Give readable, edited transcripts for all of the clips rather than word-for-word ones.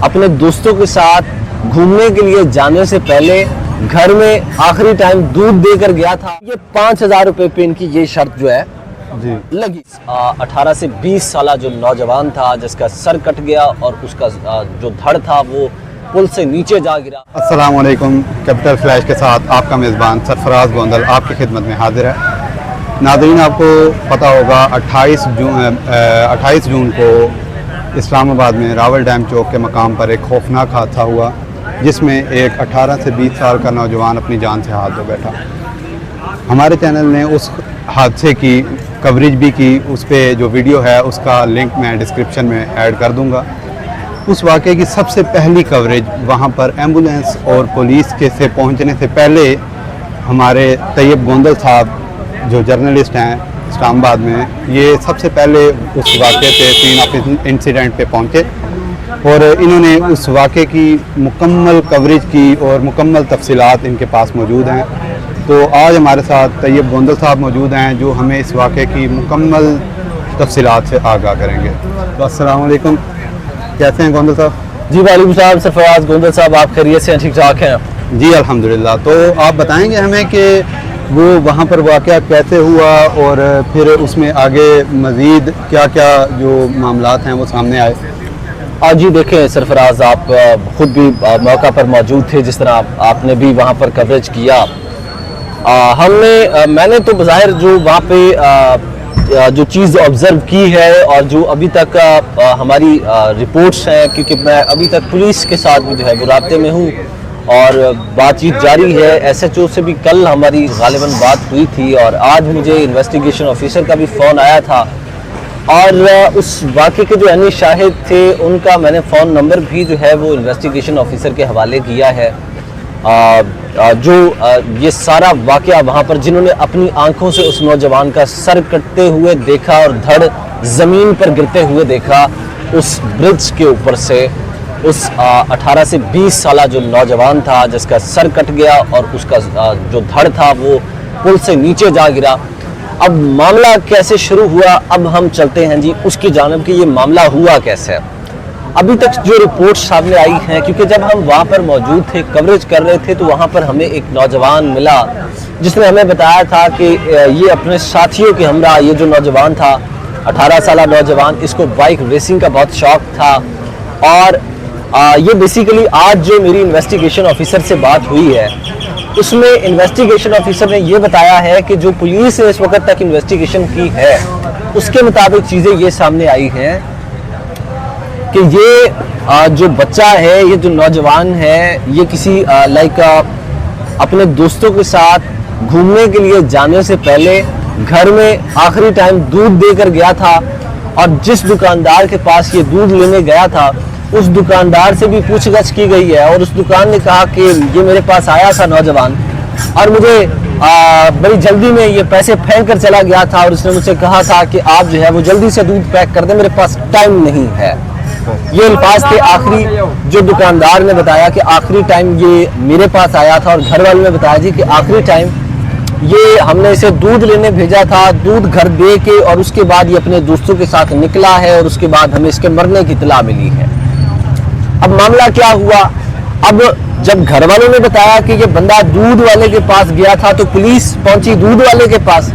अपने दोस्तों के साथ घूमने के लिए जाने से पहले घर में आखिरी टाइम दूध देकर गया था। ये 5,000 रुपए पे इनकी ये शर्त जो है जी लगी। 18 से 20 साल जो नौजवान था जिसका सर कट गया और उसका जो धड़ था वो पुल से नीचे जा गिरा। अस्सलाम वालेकुम। कैपिटल फ्लैश के साथ आपका मेज़बान सरफराज गोंदल आपकी खिदमत में हाजिर है। नाज़रीन, आपको पता होगा 28 जून को इस्लामाबाद में रावल डैम चौक के मकाम पर एक खौफनाक हादसा हुआ जिसमें एक 18 से 20 साल का नौजवान अपनी जान से हाथ धो बैठा। हमारे चैनल ने उस हादसे की कवरेज भी की, उस पर जो वीडियो है उसका लिंक मैं डिस्क्रिप्शन में ऐड कर दूंगा। उस वाक़े की सबसे पहली कवरेज वहाँ पर एम्बुलेंस और पुलिस के से पहुँचने से पहले हमारे तैयब गोंदल साहब जो जर्नलिस्ट हैं इस्लामाबाद में, ये सबसे पहले उस वाक़े पे सीन ऑफ इंसिडेंट पे पहुँचे और इन्होंने उस वाक़े की मुकम्मल कवरेज की और मुकम्मल तफसीलात इनके पास मौजूद हैं। तो आज हमारे साथ तैयब गोंदल साहब मौजूद हैं जो हमें इस वाक़े की मुकम्मल तफसीलात से आगाह करेंगे। तो अस्सलाम वालेकुम, कैसे हैं गोंदल साहब? जी वालेकुम सलाम सरफराज गोंदल साहब, आप खैरियत से ठीक ठाक हैं? जी अल्हम्दुलिल्लाह। तो आप बताएंगे हमें कि वो वहाँ पर वाक़या कैसे हुआ और फिर उसमें आगे मज़ीद क्या क्या जो मामलात हैं वो सामने आए? आज जी देखें सरफराज, आप खुद भी मौका पर मौजूद थे, जिस तरह आपने भी वहाँ पर कवरेज किया। मैंने तो बज़ाहिर जो वहाँ पे जो चीज़ ऑब्ज़र्व की है और जो अभी तक हमारी रिपोर्ट्स हैं, क्योंकि मैं अभी तक पुलिस के साथ भी जो है वो राब्ते में हूँ और बातचीत जारी है। SHO से भी कल हमारी गालिबन बात हुई थी और आज मुझे इन्वेस्टिगेशन ऑफिसर का भी फ़ोन आया था और उस वाक़े के जो अन्य शाहिद थे उनका मैंने फ़ोन नंबर भी जो है वो इन्वेस्टिगेशन ऑफिसर के हवाले किया है। ये सारा वाक़या वहाँ पर जिन्होंने अपनी आंखों से उस नौजवान का सर कटते हुए देखा और धड़ ज़मीन पर गिरते हुए देखा, उस ब्रिज के ऊपर से उस 18 से 20 साल जो नौजवान था जिसका सर कट गया और उसका जो धड़ था वो पुल से नीचे जा गिरा। अब मामला कैसे शुरू हुआ, अब हम चलते हैं जी उसकी जानिब कि ये मामला हुआ कैसे। अभी तक जो रिपोर्ट सामने आई हैं, क्योंकि जब हम वहाँ पर मौजूद थे कवरेज कर रहे थे तो वहाँ पर हमें एक नौजवान मिला जिसने हमें बताया था कि ये अपने साथियों के हमरा ये जो नौजवान था 18 साल नौजवान, इसको बाइक रेसिंग का बहुत शौक था और ये बेसिकली आज जो मेरी इन्वेस्टिगेशन ऑफिसर से बात हुई है उसमें इन्वेस्टिगेशन ऑफिसर ने ये बताया है कि जो पुलिस ने इस वक्त तक इन्वेस्टिगेशन की है उसके मुताबिक चीज़ें ये सामने आई हैं कि ये जो बच्चा है, ये जो नौजवान है, ये किसी अपने दोस्तों के साथ घूमने के लिए जाने से पहले घर में आखिरी टाइम दूध देकर गया था और जिस दुकानदार के पास ये दूध लेने गया था उस दुकानदार से भी पूछताछ की गई है और उस दुकान ने कहा कि ये मेरे पास आया था नौजवान और मुझे बड़ी जल्दी में ये पैसे फेंक कर चला गया था और उसने मुझसे कहा था कि आप जो है वो जल्दी से दूध पैक कर दें, मेरे पास टाइम नहीं है। ये अल्फाज थे आखिरी जो दुकानदार ने बताया कि आखिरी टाइम ये मेरे पास आया था और घर वालों ने बताया जी कि आखिरी टाइम ये हमने इसे दूध लेने भेजा था, दूध घर दे के और उसके बाद ये अपने दोस्तों के साथ निकला है और उसके बाद हमें इसके मरने की इत्तला मिली है। अब मामला क्या हुआ, अब जब घर वालों ने बताया कि ये बंदा दूध वाले के पास गया था तो पुलिस पहुंची दूध वाले के पास।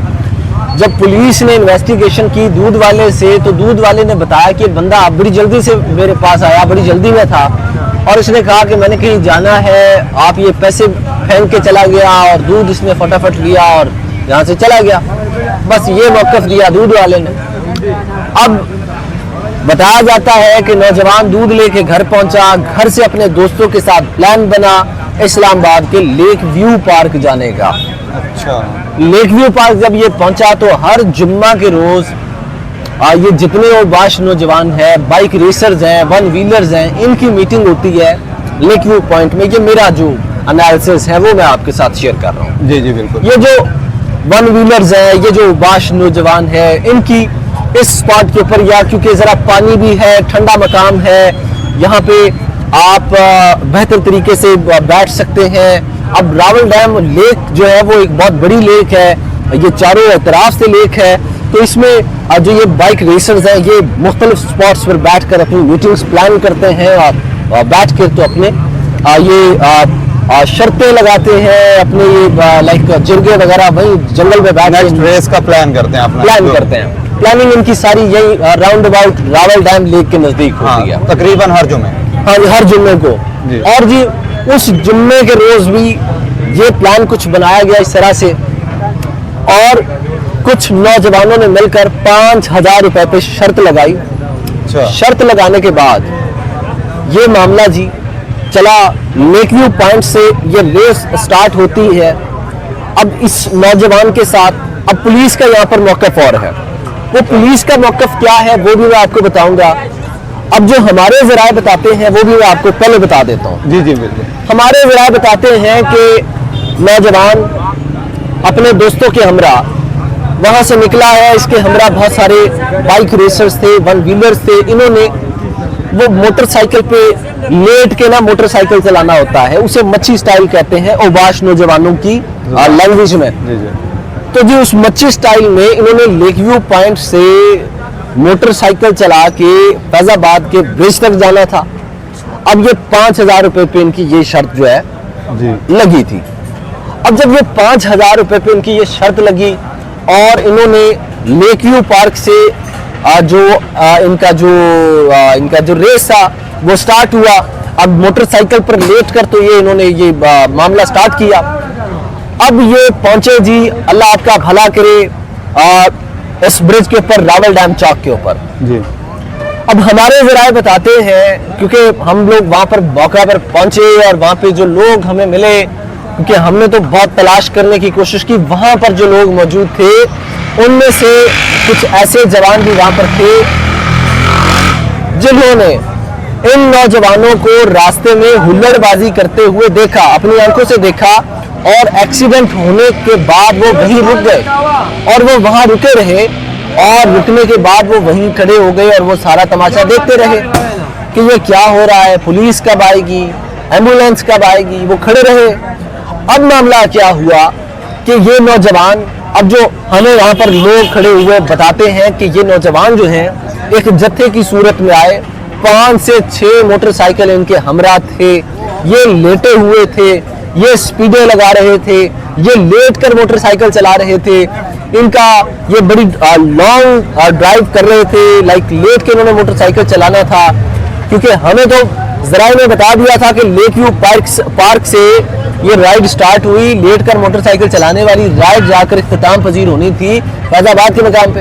जब पुलिस ने इन्वेस्टिगेशन की दूध वाले से तो दूध वाले ने बताया कि बंदा बड़ी जल्दी से मेरे पास आया, बड़ी जल्दी में था और इसने कहा कि मैंने कहीं जाना है, आप ये पैसे फेंक के चला गया और दूध इसने फटाफट लिया और यहाँ से चला गया। बस ये मौक़िफ़ दिया दूध वाले ने। अब बताया जाता है कि नौजवान दूध लेके घर पहुंचा, घर से अपने दोस्तों के साथ प्लान बना इस्लामाबाद के लेक व्यू पार्क जाने का। अच्छा। लेक व्यू पार्क जब ये पहुंचा तो हर जुम्मा के रोज ये जितने ओबाश नौजवान हैं, बाइक रेसर्स हैं, वन व्हीलर्स हैं, इनकी मीटिंग होती है लेक व्यू पॉइंट में। ये मेरा जो एनालिसिस है वो मैं आपके साथ शेयर कर रहा हूँ। जी जी बिल्कुल। ये जो वन व्हीलर्स हैं, ये जो ओबाश नौजवान है, इनकी इस स्पॉट के ऊपर या क्योंकि ज़रा पानी भी है, ठंडा मकाम है, यहाँ पे आप बेहतर तरीके से बैठ सकते हैं। अब रावल डैम लेक जो है वो एक बहुत बड़ी लेक है, ये चारों तरफ से लेक है, तो इसमें जो ये बाइक रेसर्स हैं ये मुख्तलिफ स्पॉट्स पर बैठ कर अपनी मीटिंग्स प्लान करते हैं और बैठ के तो अपने ये शर्तें लगाते हैं, अपने ये लाइक जिरगे वगैरह वही जंगल में बैठ नेक्स्ट के रेस का प्लान करते हैं अपना, प्लान करते हैं। प्लानिंग इनकी सारी यही round about Rawal dam lake के नजदीक होती है। तकरीबन हर जुमे। हाँ जी, हर जुम्मे को। जी। और जी उस जुम्मे के रोज भी ये प्लान कुछ बनाया गया इस तरह से, और कुछ नौजवानों ने मिलकर 5,000 रुपए पे शर्त लगाई। अच्छा। शर्त लगाने के बाद ये मामला जी चला, लेक व्यू पॉइंट से ये रेस स्टार्ट होती है। अब इस नौजवान के साथ अब पुलिस का यहाँ पर मौक़िफ़ और है। वो पुलिस का मौक़िफ़ क्या है वो भी मैं आपको बताऊंगा। अब जो हमारे ज़राए बताते हैं वो भी मैं आपको पहले बता देता हूँ। जी जी बिल्कुल। हमारे ज़राए बताते हैं कि नौजवान अपने दोस्तों के हमरा वहाँ से निकला है। इसके हमरा बहुत सारे बाइक रेसर्स थे, वन व्हीलर्स थे। इन्होंने वो मोटरसाइकिल पे लेट के ना मोटरसाइकिल चलाना होता है, उसे मच्छी स्टाइल कहते हैं ओबाश नौजवानों की लैंग्वेज में। जी जी। तो जी उस मच्छी स्टाइल में इन्होंने लेक व्यू पॉइंट से मोटरसाइकिल चला के फैजाबाद के ब्रिज तक जाना था। अब ये 5,000 रुपए पे इनकी ये शर्त जो है जी लगी थी। अब जब ये 5,000 रुपए पे इनकी ये शर्त लगी और इन्होंने लेक व्यू पार्क से इनका जो रेस था वो स्टार्ट हुआ। अब मोटरसाइकिल पर लेट कर तो ये इन्होंने ये मामला स्टार्ट किया। अब ये पहुंचे जी, अल्लाह आपका भला करे, इस ब्रिज के ऊपर रावल डैम चौक के ऊपर। जी। अब हमारे ज़राए बताते हैं, क्योंकि हम लोग वहाँ पर मौका पर पहुंचे और वहाँ पे जो लोग हमें मिले, क्योंकि हमने तो बहुत तलाश करने की कोशिश की, वहाँ पर जो लोग मौजूद थे उनमें से कुछ ऐसे जवान भी वहाँ पर थे जिन्होंने इन नौजवानों को रास्ते में हुल्लड़बाजी करते हुए देखा, अपनी आंखों से देखा, और एक्सीडेंट होने के बाद वो वहीं रुक गए और वो वहाँ रुके रहे। और रुकने के बाद वो वहीं खड़े हो गए और वो सारा तमाशा देखते रहे कि ये क्या हो रहा है, पुलिस कब आएगी, एम्बुलेंस कब आएगी। वो खड़े रहे। अब मामला क्या हुआ कि ये नौजवान, अब जो हमें यहाँ पर लोग खड़े हुए बताते हैं कि ये नौजवान जो हैं एक जत्थे की सूरत में आए। 5 से 6 मोटरसाइकिल इनके हमरा थे। ये लेटे हुए थे, ये स्पीडें लगा रहे थे, ये लेट कर मोटरसाइकिल चला रहे थे। इनका ये बड़ी लॉन्ग ड्राइव कर रहे थे, लाइक लेट के इन्होंने मोटरसाइकिल चलाना था। क्योंकि हमें तो ज़राए ने बता दिया था कि लेक व्यू पार्क से ये राइड स्टार्ट हुई, लेट कर मोटरसाइकिल चलाने वाली राइड जाकर इख्तिताम पजीर होनी थी फैजाबाद के मकाम पे।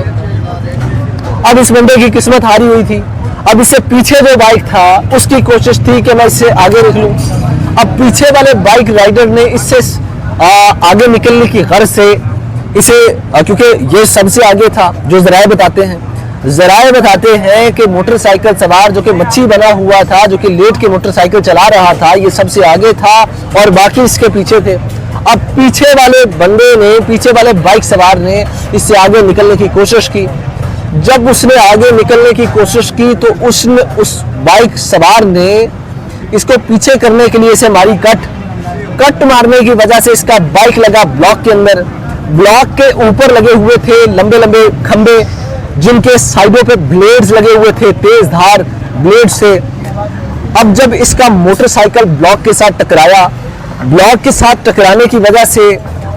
अब इस बंदे की किस्मत हारी हुई थी। अब इससे पीछे जो बाइक था उसकी कोशिश थी कि मैं इससे आगे निकलूं। अब पीछे वाले बाइक राइडर ने इससे आगे निकलने की गर्ज से इसे, क्योंकि ये सबसे आगे था, जो ज़राए बताते हैं कि मोटरसाइकिल सवार जो कि मच्छी बना हुआ था, जो कि लेट के मोटरसाइकिल चला रहा था, ये सबसे आगे था और बाकी इसके पीछे थे। अब पीछे वाले बंदे ने, पीछे वाले बाइक सवार ने इससे आगे निकलने की कोशिश की। जब उसने आगे निकलने की कोशिश की तो उसने, उस बाइक सवार ने इसको पीछे करने के लिए इसे मारी कट मारने की वजह से इसका बाइक लगा ब्लॉक के अंदर। ब्लॉक के ऊपर लगे हुए थे लंबे लंबे खंबे, जिनके साइडों पे ब्लेड्स लगे हुए थे, तेज धार ब्लेड से। अब जब इसका मोटरसाइकिल ब्लॉक के साथ टकराया, ब्लॉक के साथ टकराने की वजह से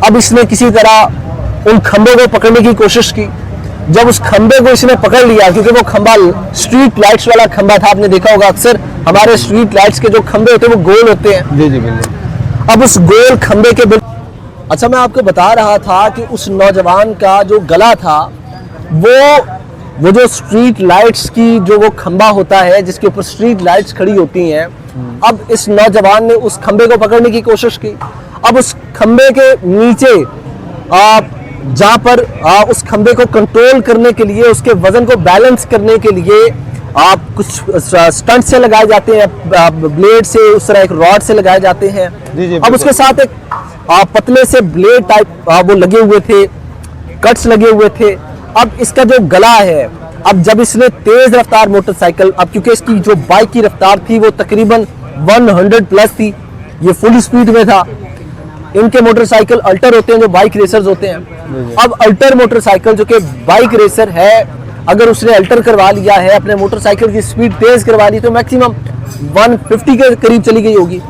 अब इसने किसी तरह उन खंबों को पकड़ने की कोशिश की। जब उस खंबे को इसने पकड़ लिया, क्योंकि वो खंबा स्ट्रीट लाइट्स वाला खंबा था, आपने देखा होगा अक्सर हमारे स्ट्रीट लाइट्स के जो खंबे होते हैं वो गोल होते हैं। जी जी बिल्कुल। अब उस गोल खंबे के अच्छा, मैं आपको बता रहा था कि उस नौजवान का जो गला था वो जो स्ट्रीट लाइट्स की जो वो खंबा होता है जिसके ऊपर स्ट्रीट लाइट्स खड़ी होती हैं। अब इस नौजवान ने उस खंबे को पकड़ने की कोशिश की। अब उस खंबे के नीचे जहाँ पर उस खंबे को कंट्रोल करने के लिए, उसके वजन को बैलेंस करने के लिए आप कुछ स्टंट से लगाए जाते हैं, ब्लेड से, उस तरह एक रॉड से लगाए जाते हैं। अब उसके साथ एक पतले से ब्लेड टाइप वो लगे हुए थे, कट्स लगे हुए थे। अब इसका जो गला है, अब जब इसने तेज रफ्तार मोटरसाइकिल, अब क्योंकि इसकी जो बाइक की रफ्तार थी वो तकरीबन 100 प्लस थी, ये फुल स्पीड में था। इनके मोटरसाइकिल अल्टर होते हैं जो बाइक रेसर्स होते हैं। अब अल्टर मोटरसाइकिल जो कि बाइक रेसर है, अगर उसने अल्टर करवा लिया है, अपने मोटरसाइकिल की स्पीड तेज करवा ली, तो मैक्सिमम 150 के करीब चली गई होगी।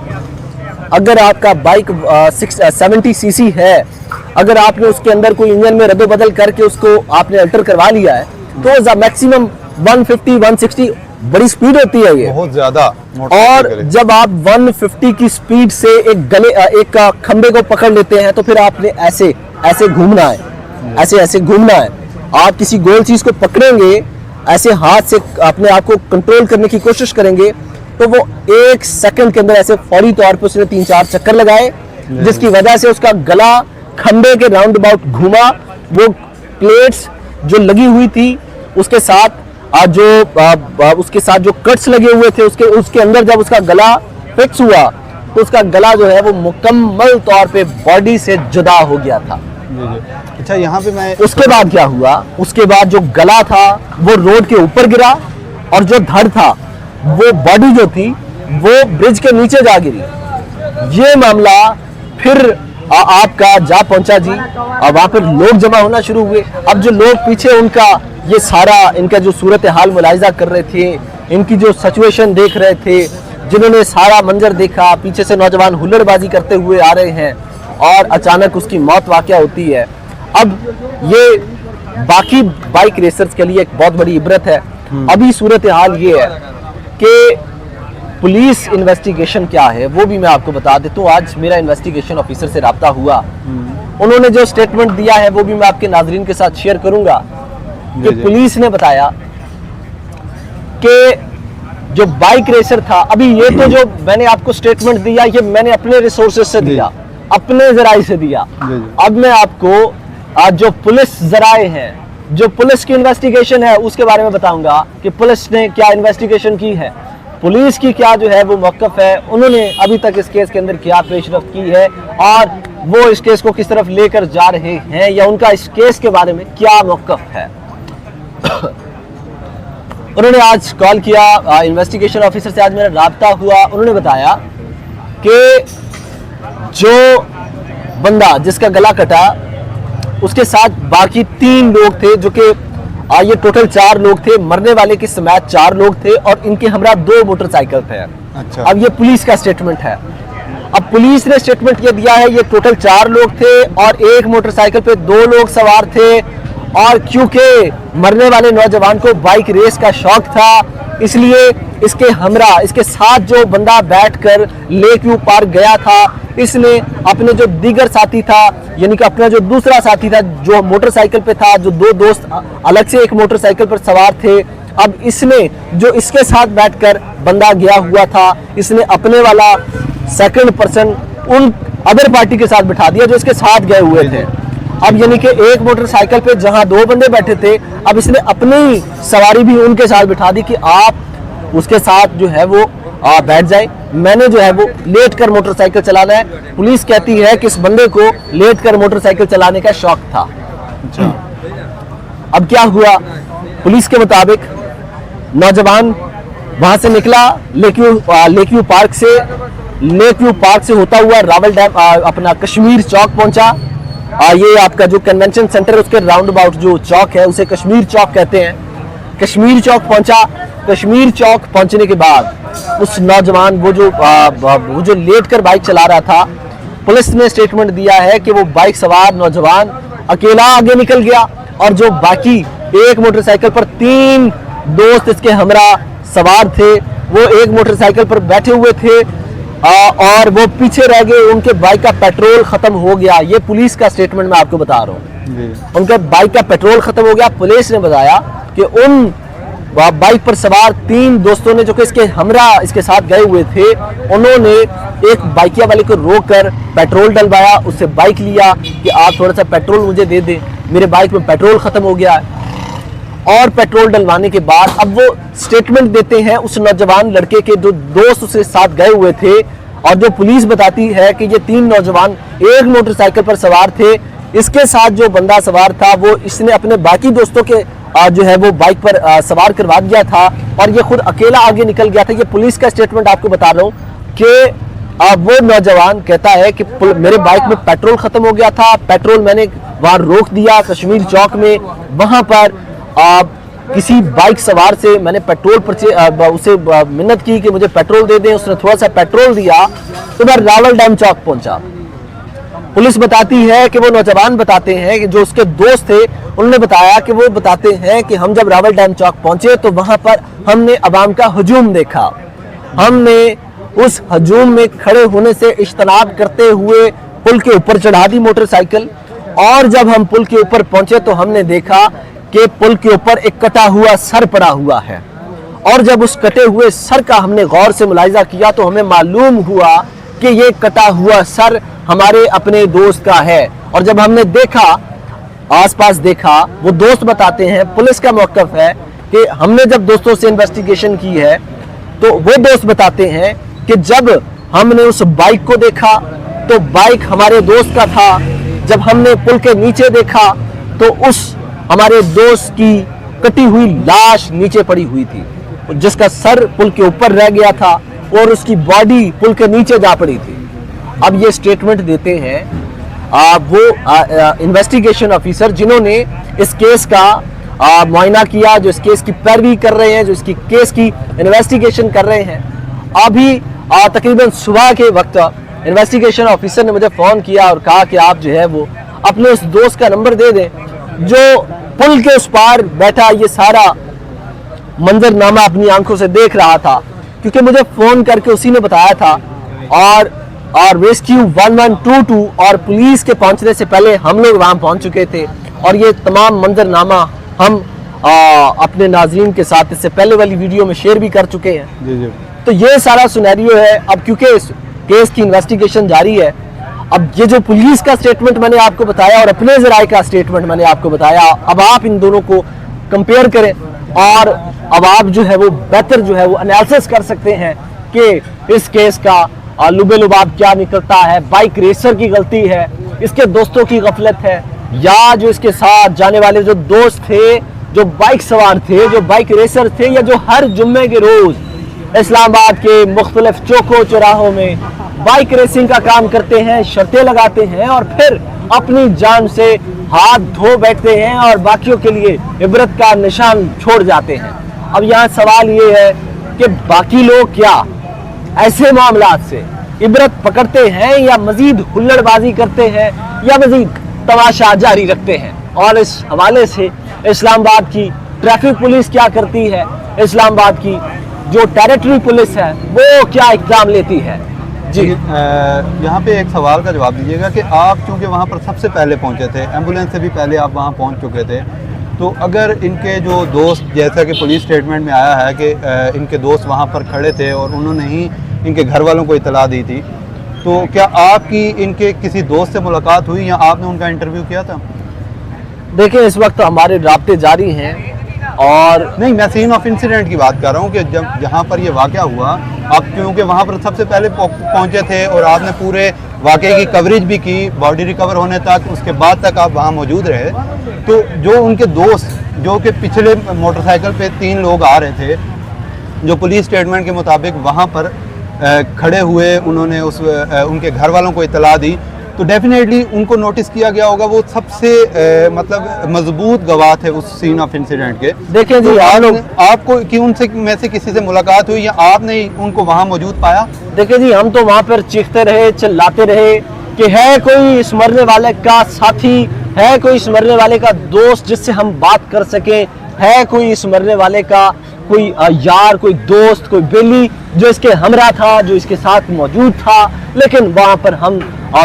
अगर आपका बाइक 70 सीसी है, अगर आपने उसके अंदर कोई इंजन में रद्दोबदल करके उसको आपने अल्टर करवा लिया है तो मैक्सिमम 150 160 बड़ी स्पीड होती है ये, बहुत ज्यादा। और जब आप 150 की स्पीड से एक खंबे को पकड़ लेते हैं तो फिर आपने ऐसे ऐसे घूमना है, ऐसे ऐसे घूमना है। आप किसी गोल चीज को पकड़ेंगे, ऐसे हाथ से अपने आप को कंट्रोल करने की कोशिश करेंगे तो वो 1 सेकंड के अंदर ऐसे फौरी तौर पर उसने 3-4 चक्कर लगाए, जिसकी वजह से उसका गला खंबे के राउंड अबाउट घूमा। वो प्लेट्स जो लगी हुई थी उसके साथ उसके साथ जो कट्स लगे हुए थे उसके अंदर जब उसका गला फिक्स हुआ तो उसका गला जो है वो मुकम्मल तौर पे बॉडी से जुदा हो गया था। अच्छा, यहाँ पे मैं उसके बाद क्या हुआ, उसके बाद जो गला था वो रोड के ऊपर गिरा और जो धड़ था वो बॉडी जो थी वो ब्रिज के नीचे जा गिरी। ये मामला फिर आपका जा पहुंचा जी। अब वहां पर लोग जमा होना शुरू हुए। अब जो लोग पीछे उनका ये सारा इनका जो सूरत हाल मुलाहिजा कर रहे थे, इनकी जो सिचुएशन देख रहे थे, जिन्होंने सारा मंजर देखा, पीछे से नौजवान हुल्लड़बाजी करते हुए आ रहे हैं और अचानक उसकी मौत वाक़या होती है। अब ये बाकी बाइक रेसर्स के लिए एक बहुत बड़ी इबरत है। अभी सूरत हाल ये है कि पुलिस इन्वेस्टिगेशन क्या है वो भी मैं आपको बता देता हूँ। आज मेरा इन्वेस्टिगेशन ऑफिसर से रब्ता हुआ, उन्होंने जो स्टेटमेंट दिया है वो भी मैं आपके नाजरीन के साथ शेयर करूंगा कि पुलिस ने बताया कि जो बाइक रेसर था, अभी ये तो जो मैंने आपको स्टेटमेंट दिया ये मैंने अपने रिसोर्सेज से दिया, अपने जराये से दिया। अब मैं आपको आज जो पुलिस जराये हैं, जो पुलिस की इन्वेस्टिगेशन है उसके बारे में बताऊंगा कि पुलिस ने क्या इन्वेस्टिगेशन की है, पुलिस की क्या जो है वो मौक़िफ़ है, उन्होंने अभी तक इस केस के अंदर क्या पेशरफ्त की है और वो इस केस को किस तरफ लेकर जा रहे हैं या उनका इस केस के बारे में क्या मौक़िफ़ है। उन्होंने आज कॉल किया, इन्वेस्टिगेशन ऑफिसर से आज मेरा राब्ता हुआ। उन्होंने बताया कि जो बंदा जिसका गला कटा उसके साथ बाकी 3 लोग थे, जो कि ये टोटल 4 लोग थे, मरने वाले के समेत 4 लोग थे और इनके हमरा 2 मोटरसाइकिल थे। अच्छा। अब ये पुलिस का स्टेटमेंट है। अब पुलिस ने स्टेटमेंट ये दिया है ये टोटल 4 लोग थे और एक मोटरसाइकिल पे 2 लोग सवार थे, और क्योंकि मरने वाले नौजवान को बाइक रेस का शौक था इसलिए इसके साथ जो बंदा बैठकर लेक व्यू पार्क गया था, इसने अपने जो दीगर साथी था यानी कि अपना जो दूसरा साथी था जो मोटरसाइकिल पे था, जो 2 दोस्त अलग से एक मोटरसाइकिल पर सवार थे, अब इसने जो इसके साथ बैठकर बंदा गया हुआ था इसने अपने वाला सेकंड पर्सन उन अदर पार्टी के साथ बिठा दिया जो इसके साथ गए हुए थे। अब यानी कि एक मोटरसाइकिल पे जहां 2 बंदे बैठे थे, अब इसने अपनी सवारी भी उनके साथ बिठा दी कि आप उसके साथ जो है वो बैठ जाए, मैंने जो है वो लेट कर मोटरसाइकिल चलाना है। पुलिस कहती है कि इस बंदे को लेट कर मोटरसाइकिल चलाने का शौक था। अच्छा। अब क्या हुआ, पुलिस के मुताबिक नौजवान वहां से निकला लेक व्यू पार्क से होता हुआ रावल डैम अपना कश्मीर चौक पहुंचा। ये आपका जो कन्वेंशन सेंटर है उसके राउंड अबाउट जो चौक है उसे कश्मीर चौक कहते हैं। कश्मीर चौक पहुंचा। कश्मीर चौक पहुंचने के बाद उस नौजवान वो जो लेट कर बाइक चला रहा था, पुलिस ने स्टेटमेंट दिया है कि वो बाइक सवार नौजवान अकेला आगे निकल गया और जो बाकी एक मोटरसाइकिल पर 3 दोस्त इसके हमरा सवार थे वो एक मोटरसाइकिल पर बैठे हुए थे और वो पीछे रह गए। उनके बाइक का पेट्रोल खत्म हो गया। ये पुलिस का स्टेटमेंट मैं आपको बता रहा हूँ। उनके बाइक का पेट्रोल खत्म हो गया। पुलिस ने बताया कि उन बाइक पर सवार 3 दोस्तों ने जो कि इसके साथ गए हुए थे, उन्होंने एक बाइकिया वाले को रोककर पेट्रोल डलवाया, उससे बाइक लिया कि आप थोड़ा सा पेट्रोल मुझे दे दें, मेरे बाइक में पेट्रोल खत्म हो गया है। और पेट्रोल डलवाने के बाद अब वो स्टेटमेंट देते हैं उस नौजवान लड़के के जो दोस्त उसके साथ गए हुए थे, और जो पुलिस बताती है कि ये 3 नौजवान एक मोटरसाइकिल पर सवार थे। इसके साथ जो बंदा सवार था वो इसने अपने बाकी दोस्तों के जो है वो बाइक पर सवार करवा दिया था और ये खुद अकेला आगे निकल गया था। ये पुलिस का स्टेटमेंट आपको बता रहा हूँ कि वो नौजवान कहता है कि मेरे बाइक में पेट्रोल खत्म हो गया था, पेट्रोल मैंने वहां रोक दिया कश्मीर चौक में, वहां पर किसी बाइक सवार से मैंने उसे मिन्नत की कि मुझे पेट्रोल दे दें, उसने थोड़ा सा पेट्रोल दिया तो मैं रावल डैम चौक पहुंचा। पुलिस बताती है कि वो नौजवान बताते हैं कि जो उसके दोस्त थे उन्होंने बताया कि वो बताते हैं कि हम जब रावल डैम चौक पहुंचे तो वहां पर हमने अवाम का हजूम देखा। हमने उस हजूम में खड़े होने से इज्तनाब करते हुए पुल के ऊपर चढ़ा दी मोटरसाइकिल, और जब हम पुल के ऊपर पहुंचे तो हमने देखा कि पुल के ऊपर एक कटा हुआ सर पड़ा हुआ है। और जब उस कटे हुए सर का हमने गौर से मुलाहिजा किया तो हमें मालूम हुआ कि ये कटा हुआ सर हमारे अपने दोस्त का है। और जब हमने देखा, आसपास देखा, वो दोस्त बताते हैं, पुलिस का मौक़िफ़ है कि हमने जब दोस्तों से इन्वेस्टिगेशन की है तो वो दोस्त बताते हैं कि जब हमने उस बाइक को देखा तो बाइक हमारे दोस्त का था। जब हमने पुल के नीचे देखा तो उस हमारे दोस्त की कटी हुई लाश नीचे पड़ी हुई थी, जिसका सर पुल के ऊपर रह गया था और उसकी बॉडी पुल के नीचे जा पड़ी थी। अब ये स्टेटमेंट देते हैं वो इन्वेस्टिगेशन ऑफिसर जिन्होंने इस केस का मुआयना किया, जो इस केस की पैरवी कर रहे हैं, जो इसकी केस की इन्वेस्टिगेशन कर रहे हैं। अभी तकरीबन सुबह के वक्त इन्वेस्टिगेशन ऑफिसर ने मुझे फ़ोन किया और कहा कि आप जो है वो अपने उस दोस्त का नंबर दे दें जो पुल के उस पार बैठा ये सारा मंजरनामा अपनी आंखों से देख रहा था, क्योंकि मुझे फ़ोन करके उसी ने बताया था। और रेस्क्यू 1122 और पुलिस के पहुंचने से पहले हम लोग वहां पहुंच चुके थे और ये तमाम मंजरनामा हम अपने नाजरीन के साथ इससे पहले वाली वीडियो में शेयर भी कर चुके हैं। जी। तो ये सारा सिनेरियो है। अब क्योंकि इस केस की इन्वेस्टिगेशन जारी है, अब ये जो पुलिस का स्टेटमेंट मैंने आपको बताया और अपने ज़राए का स्टेटमेंट मैंने आपको बताया, अब आप इन दोनों को कंपेयर करें और अब आप जो है वो बेहतर जो है वो एनालिसिस कर सकते हैं कि इस केस का लुबे-लुबाब क्या निकलता है। बाइक रेसर की गलती है, इसके दोस्तों की गफलत है, या जो इसके साथ जाने वाले जो दोस्त थे, जो बाइक सवार थे, जो बाइक रेसर थे, या जो हर जुम्मे के रोज इस्लामाबाद के मुख्तलिफ चौकों चौराहों में बाइक रेसिंग का काम करते हैं, शर्तें लगाते हैं और फिर अपनी जान से हाथ धो बैठते हैं और बाकियों के लिए इबरत का निशान छोड़ जाते हैं। अब यहाँ सवाल ये है कि बाकी लोग क्या ऐसे मामलात से इबरत पकड़ते हैं या मजीद हुल्लड़बाजी करते हैं या मजीद तमाशा जारी रखते हैं। और इस हवाले से इस्लामाबाद की ट्रैफिक पुलिस क्या करती है, इस्लामाबाद की जो टेरिटरी पुलिस है वो क्या इक़दाम लेती है। जी यहाँ पे एक सवाल का जवाब दीजिएगा कि आप चूँकि वहाँ पर सबसे पहले पहुँचे थे, एम्बुलेंस से भी पहले आप वहाँ पहुँच चुके थे, तो अगर इनके जो दोस्त, जैसा कि पुलिस स्टेटमेंट में आया है कि इनके दोस्त वहाँ पर खड़े थे और उन्होंने ही इनके घर वालों को इतला दी थी, तो क्या आपकी इनके किसी दोस्त से मुलाकात हुई या आपने उनका इंटरव्यू किया था? देखिए, इस वक्त हमारे राब्ते जारी हैं और नहीं, मैं सीन ऑफ इंसिडेंट की बात कर रहा हूँ कि जब जहाँ पर ये वाक़या हुआ, आप क्योंकि वहाँ पर सबसे पहले पहुँचे थे और आपने पूरे वाक़े की कवरेज भी की, बॉडी रिकवर होने तक, उसके बाद तक आप वहाँ मौजूद रहे, तो जो उनके दोस्त जो कि पिछले मोटरसाइकिल पे 3 लोग आ रहे थे, जो पुलिस स्टेटमेंट के मुताबिक वहाँ पर खड़े हुए, उन्होंने उनके घर वालों को इतला दी, तो डेफिनेटली उनको नोटिस किया गया होगा। वो सबसे मतलब मजबूत गवाह थे उस सीन ऑफ इंसिडेंट के। देखिए जी, आपको कि उनसे में से किसी से मुलाकात हुई या आपने उनको वहाँ मौजूद पाया? देखिए जी, हम तो वहाँ पर चीखते रहे, चिल्लाते रहे कि है कोई इस मरने वाले का साथी, है कोई इस मरने वाले का दोस्त जिससे हम बात कर सकें, है कोई इस मरने वाले का कोई यार, कोई दोस्त, कोई बेली जो इसके हमरा था, जो इसके साथ मौजूद था। लेकिन वहाँ पर हम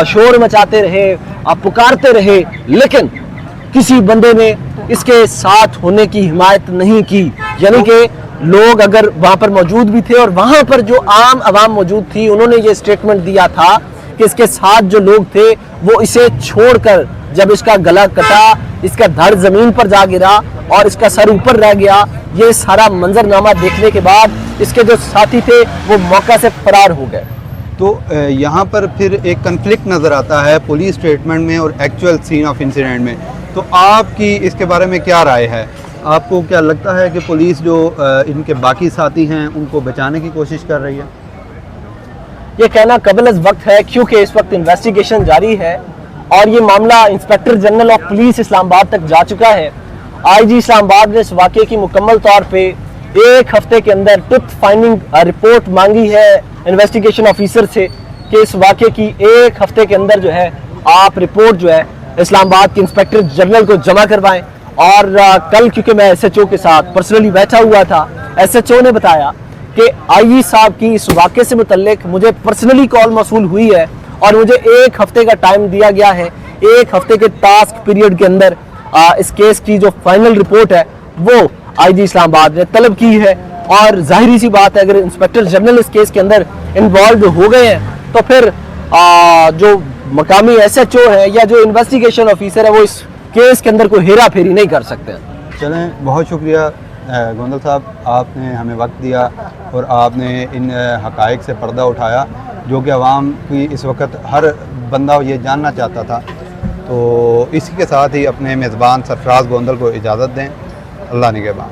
शोर मचाते रहे, पुकारते रहे, लेकिन किसी बंदे ने इसके साथ होने की हिमायत नहीं की। यानी कि लोग अगर वहाँ पर मौजूद भी थे और वहाँ पर जो आम आवाम मौजूद थी, उन्होंने ये स्टेटमेंट दिया था कि इसके साथ जो लोग थे वो इसे छोड़कर, जब इसका गला कटा, इसका धड़ जमीन पर जा गिरा और इसका सर ऊपर रह गया, ये सारा मंजरनामा देखने के बाद इसके जो साथी थे वो मौका से फरार हो गए। तो यहाँ पर फिर एक कन्फ्लिक्ट नज़र आता है पुलिस स्टेटमेंट में और एक्चुअल सीन ऑफ इंसिडेंट में। तो आपकी इसके बारे में क्या राय है? आपको क्या लगता है कि पुलिस जो इनके बाकी साथी हैं उनको बचाने की कोशिश कर रही है? ये कहना कबल अज़ वक्त है, क्योंकि इस वक्त इन्वेस्टिगेशन जारी है और ये मामला inspector general of police Islamabad तक जा चुका है आईजी इस्लामाबाद ने इस वाक़े की मुकम्मल तौर पे 1 हफ्ते के अंदर ट्रुथ फाइंडिंग रिपोर्ट मांगी है इन्वेस्टिगेशन ऑफिसर से कि इस वाक़े की 1 हफ्ते के अंदर जो है आप रिपोर्ट जो है इस्लामाबाद के इंस्पेक्टर जनरल को जमा करवाएं। और कल क्योंकि मैं SHO के साथ पर्सनली बैठा हुआ था, SHO ने बताया कि आईजी साहब की इस वाक़े से मुतल्लिक मुझे पर्सनली कॉल मौसूल हुई है और मुझे 1 हफ्ते का टाइम दिया गया है। 1 हफ्ते के टास्क पीरियड के अंदर इस केस की जो फाइनल रिपोर्ट है वो आईजी इस्लामाबाद ने तलब की है। और जाहिर सी बात है, अगर इंस्पेक्टर जनरल इस केस के अंदर इन्वॉल्व हो गए हैं तो फिर जो मकामी SHO है या जो इन्वेस्टिगेशन ऑफिसर है वो इस केस के अंदर कोई हेरा फेरी नहीं कर सकते। चलें, बहुत शुक्रिया गोंदल साहब, आपने हमें वक्त दिया और आपने इन हक़ाइक़ से पर्दा उठाया जो कि आवाम की इस वक्त हर बंदा ये जानना चाहता था। तो इसी के साथ ही अपने मेज़बान सरफराज गोंदल को इजाज़त दें। अल्लाह निगहबान।